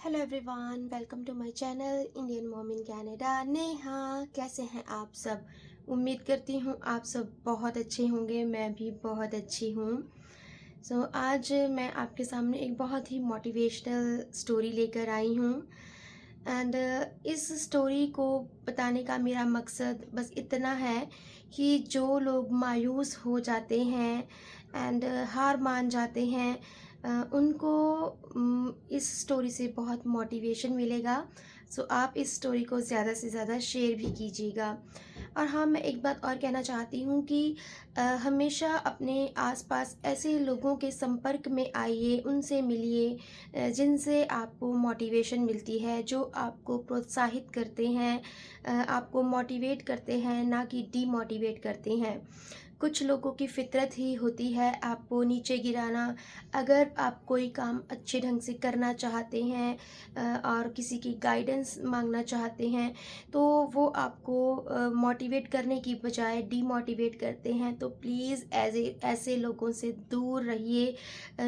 Hello everyone, welcome to my channel Indian mom in Canada. Neha, कैसे हैं आप सब? उम्मीद करती हूँ आप सब बहुत अच्छे होंगे। मैं भी बहुत अच्छी हूँ। आज मैं आपके सामने एक बहुत ही मोटिवेशनल स्टोरी लेकर आई हूँ। एंड इस स्टोरी को बताने का मेरा मकसद बस इतना है कि जो लोग मायूस हो जाते हैं एंड हार मान जाते हैं, उनको इस स्टोरी से बहुत मोटिवेशन मिलेगा। आप इस स्टोरी को ज़्यादा से ज़्यादा शेयर भी कीजिएगा। और हाँ, मैं एक बात और कहना चाहती हूँ कि हमेशा अपने आसपास ऐसे लोगों के संपर्क में आइए, उनसे मिलिए जिनसे आपको मोटिवेशन मिलती है, जो आपको प्रोत्साहित करते हैं, आपको मोटिवेट करते हैं, ना कि डीमोटिवेट करते हैं। कुछ लोगों की फितरत ही होती है आपको नीचे गिराना। अगर आप कोई काम अच्छे ढंग से करना चाहते हैं और किसी की गाइडेंस मांगना चाहते हैं, तो वो आपको मोटिवेट करने की बजाय डीमोटिवेट करते हैं। तो प्लीज़ ऐसे लोगों से दूर रहिए,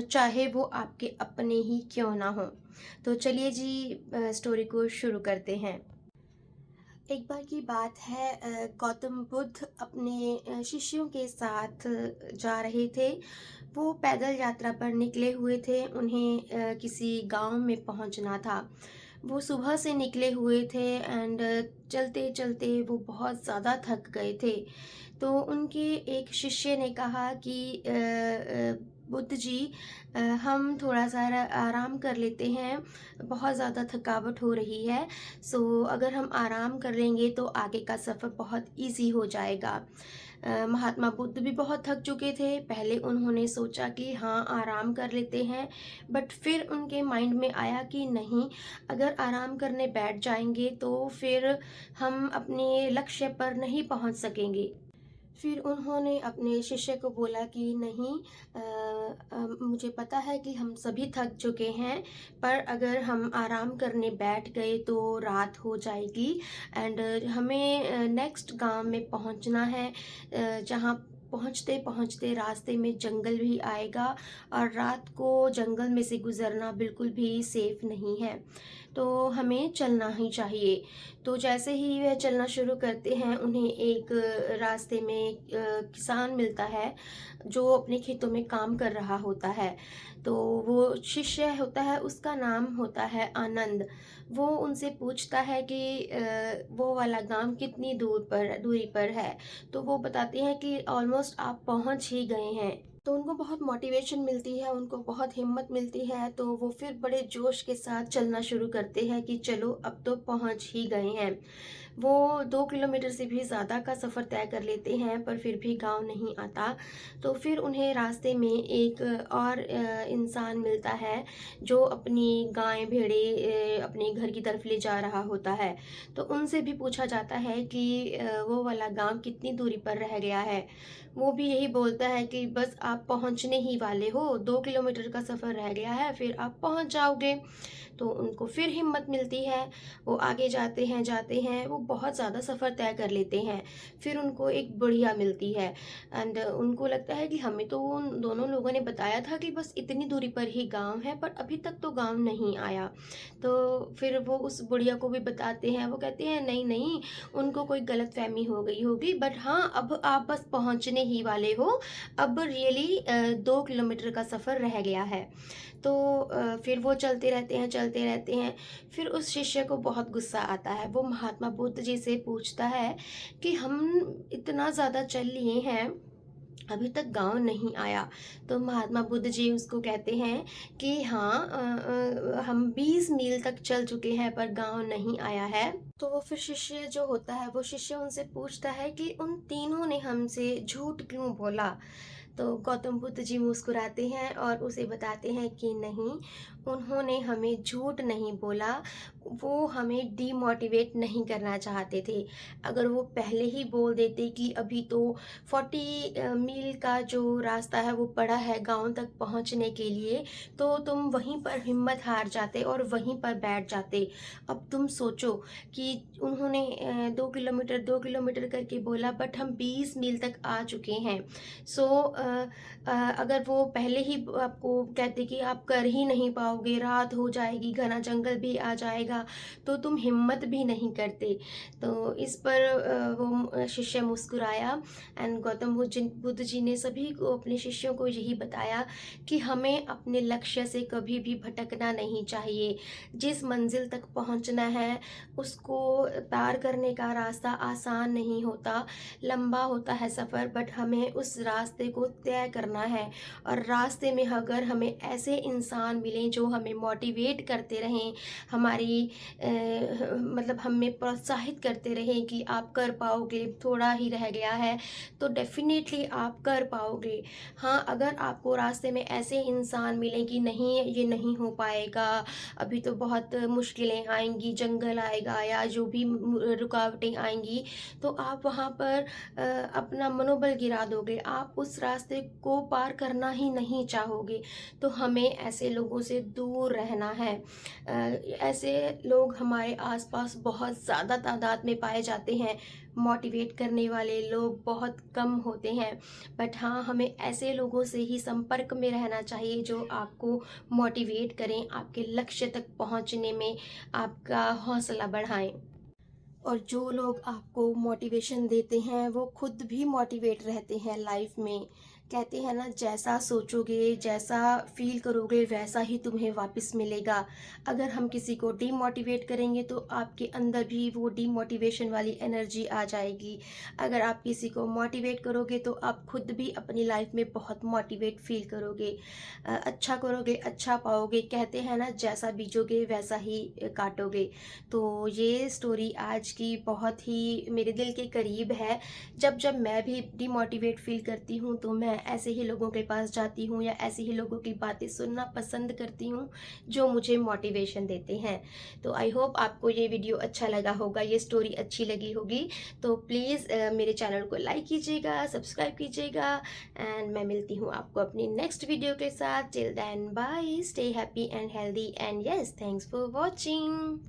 चाहे वो आपके अपने ही क्यों ना हो। तो चलिए जी, स्टोरी को शुरू करते हैं। एक बार की बात है, गौतम बुद्ध अपने शिष्यों के साथ जा रहे थे। वो पैदल यात्रा पर निकले हुए थे। उन्हें किसी गांव में पहुंचना था। वो सुबह से निकले हुए थे एंड चलते चलते वो बहुत ज़्यादा थक गए थे। तो उनके एक शिष्य ने कहा कि बुद्ध जी, हम थोड़ा सा आराम कर लेते हैं, बहुत ज़्यादा थकावट हो रही है। अगर हम आराम कर लेंगे तो आगे का सफ़र बहुत इजी हो जाएगा। महात्मा बुद्ध भी बहुत थक चुके थे। पहले उन्होंने सोचा कि हाँ, आराम कर लेते हैं, बट फिर उनके माइंड में आया कि नहीं, अगर आराम करने बैठ जाएंगे तो फिर हम अपने लक्ष्य पर नहीं पहुंच सकेंगे। फिर उन्होंने अपने शिष्य को बोला कि नहीं, मुझे पता है कि हम सभी थक चुके हैं, पर अगर हम आराम करने बैठ गए तो रात हो जाएगी एंड हमें नेक्स्ट गांव में पहुंचना है, जहां पहुंचते पहुंचते रास्ते में जंगल भी आएगा और रात को जंगल में से गुजरना बिल्कुल भी सेफ नहीं है। तो हमें चलना ही चाहिए। तो जैसे ही वह चलना शुरू करते हैं, उन्हें एक रास्ते में किसान मिलता है जो अपने खेतों में काम कर रहा होता है। तो वो शिष्य होता है, उसका नाम होता है आनंद। वो उनसे पूछता है कि वो वाला गांव कितनी दूरी पर है। तो वो बताते हैं कि ऑलमोस्ट आप पहुंच ही गए हैं। तो उनको बहुत मोटिवेशन मिलती है, उनको बहुत हिम्मत मिलती है। तो वो फिर बड़े जोश के साथ चलना शुरू करते हैं कि चलो, अब तो पहुंच ही गए हैं। वो 2 किलोमीटर से भी ज़्यादा का सफ़र तय कर लेते हैं, पर फिर भी गांव नहीं आता। तो फिर उन्हें रास्ते में एक और इंसान मिलता है जो अपनी गाय भेड़े अपने घर की तरफ ले जा रहा होता है। तो उनसे भी पूछा जाता है कि वो वाला गांव कितनी दूरी पर रह गया है। वो भी यही बोलता है कि बस आप पहुंचने ही वाले हो, 2 किलोमीटर का सफ़र रह गया है, फिर आप पहुंच जाओगे। तो उनको फिर हिम्मत मिलती है। वो आगे जाते हैं, वो बहुत ज़्यादा सफ़र तय कर लेते हैं। फिर उनको एक बुढ़िया मिलती है एंड उनको लगता है कि हमें तो उन दोनों लोगों ने बताया था कि बस इतनी दूरी पर ही गांव है, पर अभी तक तो गांव नहीं आया। तो फिर वो उस बुढ़िया को भी बताते हैं। वो कहते हैं नहीं नहीं, उनको कोई गलतफहमी हो गई होगी, बट हाँ, अब आप बस पहुंचने ही वाले हो। अब रियली 2 किलोमीटर का सफ़र रह गया है। तो फिर वो चलते रहते हैं। फिर उस शिष्य को बहुत गुस्सा आता है। वो महात्मा बुद्ध जी से पूछता है कि हम इतना ज़्यादा चल लिए हैं, अभी तक गांव नहीं आया। तो महात्मा बुद्ध जी उसको कहते हैं कि हाँ, हम 20 मील तक चल चुके हैं, पर गांव नहीं आया है। तो वो फिर शिष्य जो होता है, वो शिष्य उनसे पूछता है कि उन तीनों ने हमसे झूठ क्यों बोला। तो गौतम बुद्ध जी मुस्कुराते हैं और उसे बताते हैं कि नहीं, उन्होंने हमें झूठ नहीं बोला, वो हमें डीमोटिवेट नहीं करना चाहते थे। अगर वो पहले ही बोल देते कि अभी तो 40 मील का जो रास्ता है वो पड़ा है गांव तक पहुंचने के लिए, तो तुम वहीं पर हिम्मत हार जाते और वहीं पर बैठ जाते। अब तुम सोचो कि उन्होंने 2 किलोमीटर करके बोला, बट हम 20 मील तक आ चुके हैं। अगर वो पहले ही आपको कहते कि आप कर ही नहीं पाओगे, पाओगे, रात हो जाएगी, घना जंगल भी आ जाएगा, तो तुम हिम्मत भी नहीं करते। तो इस पर वो शिष्य मुस्कुराया एंड गौतम बुद्ध जी ने सभी को, अपने शिष्यों को यही बताया कि हमें अपने लक्ष्य से कभी भी भटकना नहीं चाहिए। जिस मंजिल तक पहुंचना है उसको पार करने का रास्ता आसान नहीं होता, लंबा होता है सफ़र, बट हमें उस रास्ते को तय करना है। और रास्ते में अगर हमें ऐसे इंसान मिलें जो हमें मोटिवेट करते रहें, हमारी मतलब हमें प्रोत्साहित करते रहें कि आप कर पाओगे, थोड़ा ही रह गया है, तो डेफिनेटली आप कर पाओगे। हाँ, अगर आपको रास्ते में ऐसे इंसान मिलें कि नहीं ये नहीं हो पाएगा, अभी तो बहुत मुश्किलें आएंगी, जंगल आएगा या जो भी रुकावटें आएंगी, तो आप वहाँ पर अपना मनोबल गिरा दोगे, आप उस रास्ते को पार करना ही नहीं चाहोगे। तो हमें ऐसे लोगों से दूर रहना है। ऐसे लोग हमारे आसपास बहुत ज़्यादा तादाद में पाए जाते हैं, मोटिवेट करने वाले लोग बहुत कम होते हैं। बट हाँ, हमें ऐसे लोगों से ही संपर्क में रहना चाहिए जो आपको मोटिवेट करें, आपके लक्ष्य तक पहुंचने में आपका हौसला बढ़ाएं। और जो लोग आपको मोटिवेशन देते हैं वो खुद भी मोटिवेट रहते हैं लाइफ में। कहते हैं ना, जैसा सोचोगे, जैसा फील करोगे, वैसा ही तुम्हें वापस मिलेगा। अगर हम किसी को डीमोटिवेट करेंगे तो आपके अंदर भी वो डीमोटिवेशन वाली एनर्जी आ जाएगी। अगर आप किसी को मोटिवेट करोगे तो आप खुद भी अपनी लाइफ में बहुत मोटिवेट फील करोगे। अच्छा करोगे अच्छा पाओगे। कहते हैं ना, जैसा बीजोगे वैसा ही काटोगे। तो ये स्टोरी आज की बहुत ही मेरे दिल के करीब है। जब जब मैं भी डिमोटिवेट फील करती हूँ तो मैं ऐसे ही लोगों के पास जाती हूँ या ऐसे ही लोगों की बातें सुनना पसंद करती हूँ जो मुझे मोटिवेशन देते हैं। तो आई होप आपको ये वीडियो अच्छा लगा होगा, ये स्टोरी अच्छी लगी होगी। तो प्लीज़ मेरे चैनल को लाइक कीजिएगा, सब्सक्राइब कीजिएगा एंड मैं मिलती हूँ आपको अपनी नेक्स्ट वीडियो के साथ। Till then bye, stay happy and healthy and yes, thanks for watching.